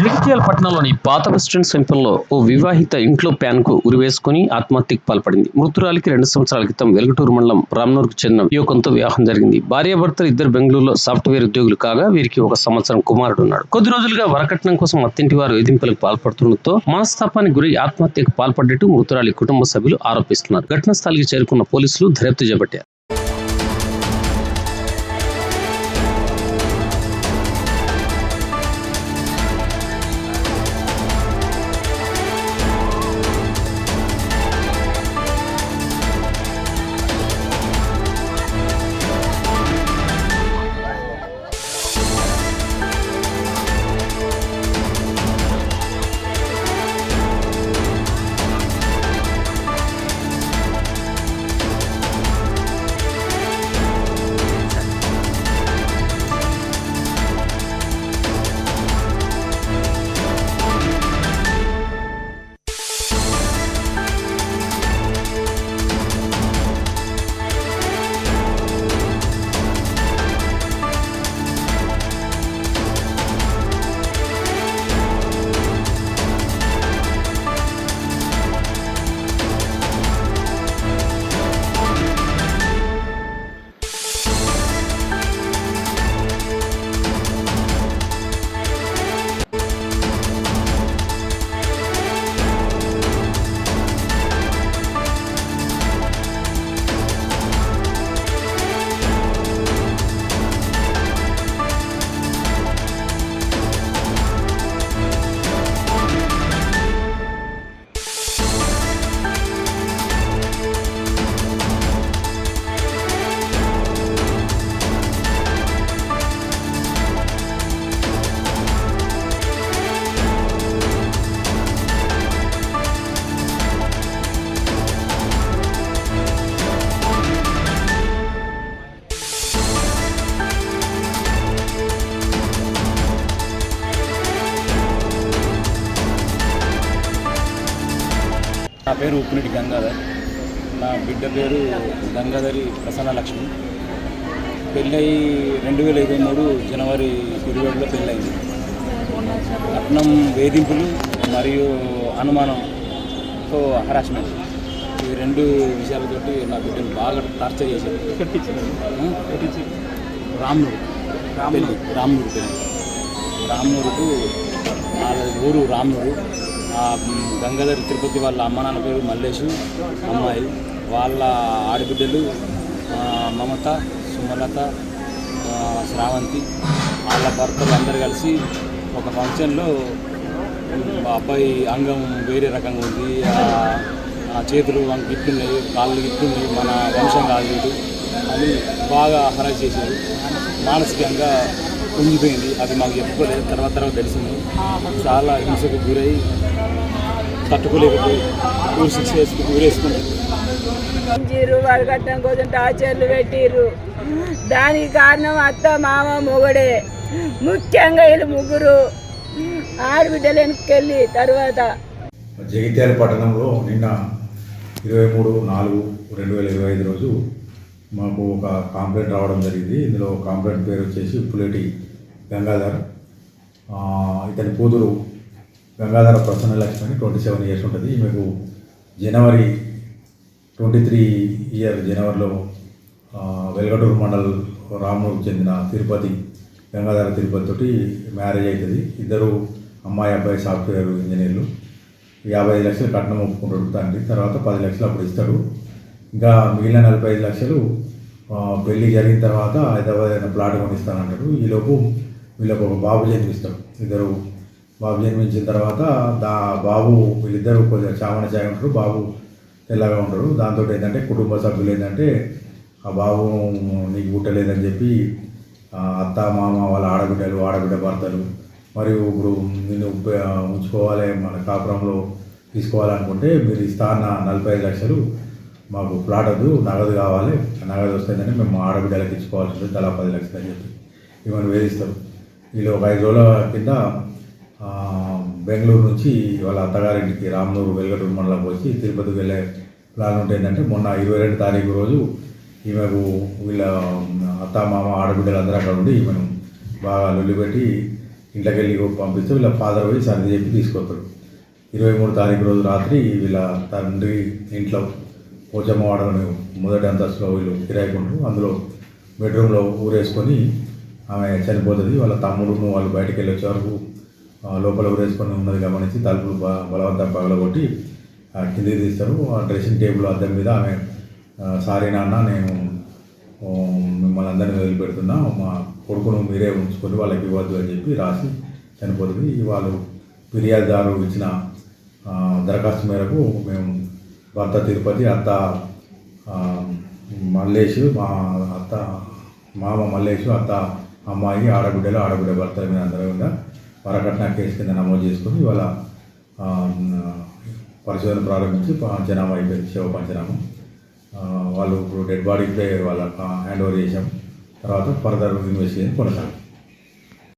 జగిత్యాల పట్టణంలోని పాత బస్టాండ్ సమీపంలో ఓ వివాహిత ఇంట్లో ప్యాన్ కు ఉరివేసుకుని ఆత్మహత్యకు పాల్పడింది. మృతురాలికి 2 సంవత్సరాల క్రితం వెల్గటూరు మండలం రామ్నూర్కు చెందిన యువకంతో వివాహం జరిగింది. భార్యాభర్తలు ఇద్దరు బెంగళూరులో సాఫ్ట్వేర్ ఉద్యోగులు కాగా వీరికి 1 సంవత్సరం కుమారుడు ఉన్నాడు. కొద్ది రోజులుగా వరకట్నం కోసం అత్తింటి వారు వేధింపులకు పాల్పడుతుండటంతో మనస్తాపానికి గురై ఆత్మహత్యకు పాల్పడ్డట్టు మృతురాలి కుటుంబ సభ్యులు ఆరోపిస్తున్నారు. ఘటనా స్థలికి చేరుకున్న పోలీసులు దర్యాప్తు చేపట్టారు. నా పేరు ఉప్పునీటి గంగాధర్. నా బిడ్డ పేరు గంగాధరి ప్రసన్నలక్ష్మి. పెళ్ళయి 2023 జనవరి 27లో పెళ్ళయింది. పట్నం వేధింపులు మరియు అనుమానంతో హరాస్మెంట్, ఈ 2 విషయాలతోటి నా బిడ్డను బాగా టార్చర్ చేశారు. రామ్నూరుకు వాళ్ళ ఊరు రామ్నూరు. గంగాధరి తిరుపతి వాళ్ళ అమ్మ నాన్న పేరు మల్లేషు, అమ్మాయి వాళ్ళ ఆడబిడ్డలు మమత, సుమలత, శ్రావంతి, వాళ్ళ భర్తలు అందరు కలిసి ఒక ఫంక్షన్లో అబ్బాయి అంగం వేరే రకంగా ఉంది, చేతులు గిట్టున్నాయి, కాళ్ళు గిట్టున్నాయి, మన వంశం కాదు అని బాగా హరాస్ చేశారు. మానసికంగా కుంగిపోయింది. అది మాకు చెప్పుకోలేదు, తర్వాత తెలిసింది. చాలా హింసకు గురై తట్టుకోలేకపోయి ఊరేసుకుంది. వరకట్నం కోసం టార్చర్లు పెట్టిర్రు. దానికి కారణం అత్త, మామ, మొగడే. ముఖ్యంగా వీళ్ళు ముగ్గురు ఆడబిడ్డలు వెనక్కెళ్ళి తర్వాత జగిత్యాల పట్టణంలో నిన్న 23/4/2025 రోజు మాకు ఒక కంప్లైంట్ రావడం జరిగింది. ఇందులో కంప్లైంట్ పేరు వచ్చేసి ఉప్పులేటి గంగాధర్. ఇతని కూతురు గంగాధర ప్రసన్నలక్ష్మి 27 ఇయర్స్ ఉంటుంది. ఈమెకు జనవరి 23 జనవరిలో వెల్గటూరు మండల్ రామ్నూర్కు చెందిన గంగాధర తిరుపతి తోటి మ్యారేజ్ అవుతుంది. ఇద్దరు అమ్మాయి అబ్బాయి సాఫ్ట్వేర్ ఇంజనీర్లు. 55 లక్షలు కట్నం ఒప్పుకుంటాడు తండ్రి. తర్వాత 10 లక్షలు అప్పుడు ఇస్తాడు. ఇంకా మిగిలిన 45 లక్షలు పెళ్ళి జరిగిన తర్వాత హైదరాబాద్ అయిన ప్లాట్ కొనిస్తానంటాడు. ఈలోపు వీళ్ళకు ఒక బాబు జన్మిస్తాడు. ఇద్దరు బాబు జన్మించిన తర్వాత బాబు వీళ్ళిద్దరూ కొద్దిగా చామన చాయ ఉంటారు, బాబు తెల్లగా ఉంటాడు. దాంతో ఏంటంటే కుటుంబ సభ్యులు ఏంటంటే ఆ బాబు నీకు పుట్టలేదని చెప్పి అత్త, మామ, వాళ్ళ ఆడబిడ్డ భర్తలు, మరియు ఇప్పుడు నేను ఉంచుకోవాలి, మన కాపురంలో తీసుకోవాలనుకుంటే మీరు ఇస్తా అన్న 45 లక్షలు మాకు ప్లాట్ వద్దు, నగదు కావాలి, నగదు వస్తుందని మేము ఆడబిడ్డలకు ఇచ్చుకోవాల్సి ఉంటుంది, తలా 10 లక్షలు అని చెప్పి ఇవన్నీ వేధిస్తారు. వీళ్ళు ఒక 5 రోజుల కింద బెంగళూరు నుంచి వాళ్ళ అత్తగారింటికి రామ్నూరు వెల్గటూరు మండలంకి వచ్చి తిరుపతికి వెళ్ళే ప్లాన్ ఉంటే ఏంటంటే మొన్న 22 తారీఖు రోజు ఈమెకు వీళ్ళ అత్త, మామ, ఆడబిడ్డలు అందరూ అక్కడ ఉండి ఈమెను బాగా లొల్లి పెట్టి ఇంట్లోకి వెళ్ళి పంపిస్తే వీళ్ళ ఫాదర్ పోయి సర్ది చెప్పి తీసుకొస్తాడు. 23 తారీఖు రోజు రాత్రి వీళ్ళ తండ్రి ఇంట్లో పోచమ్మ వాడని మొదటి అంతస్తులో వీళ్ళు కిరాయికుంటారు. అందులో బెడ్రూమ్లో ఊరేసుకొని ఆమె చనిపోతుంది. వాళ్ళ తమ్ముడును వాళ్ళు బయటకు వెళ్ళి వచ్చే వరకు లోపల ఊరేసుకొని ఉన్నది గమనించి తలుపులు బలవంతం పగలగొట్టి కిందికి తీస్తారు. ఆ డ్రెస్సింగ్ టేబుల్ అద్దం మీద ఆమె సారీ నాన్న, నేను మిమ్మల్ని అందరినీ వదిలిపెడుతున్నా, మా కొడుకును మీరే ఉంచుకొని వాళ్ళకి ఇవ్వద్దు అని చెప్పి రాసి చనిపోతుంది. వాళ్ళు ఫిర్యాదుదారు ఇచ్చిన దరఖాస్తు మేరకు మేము భర్త తిరుపతి, అత్త మల్లేషు, మా అత్త మామ మల్లేషు, అత్త అమ్మాయి, ఆడబిడ్డ భర్తల మీద అందరూ కూడా వరకట్న కేసు కింద నమోదు చేసుకొని ఇవాళ పరిశోధన ప్రారంభించి పంచనామా అయిపోయింది, శవ పంచనామా. వాళ్ళు ఇప్పుడు డెడ్ బాడీ ఇప్పుడే వాళ్ళ హ్యాండ్ ఓవర్ చేసాం. తర్వాత ఫర్దర్ ఇన్వెస్టిగేషన్ కొనసాగుతుంది.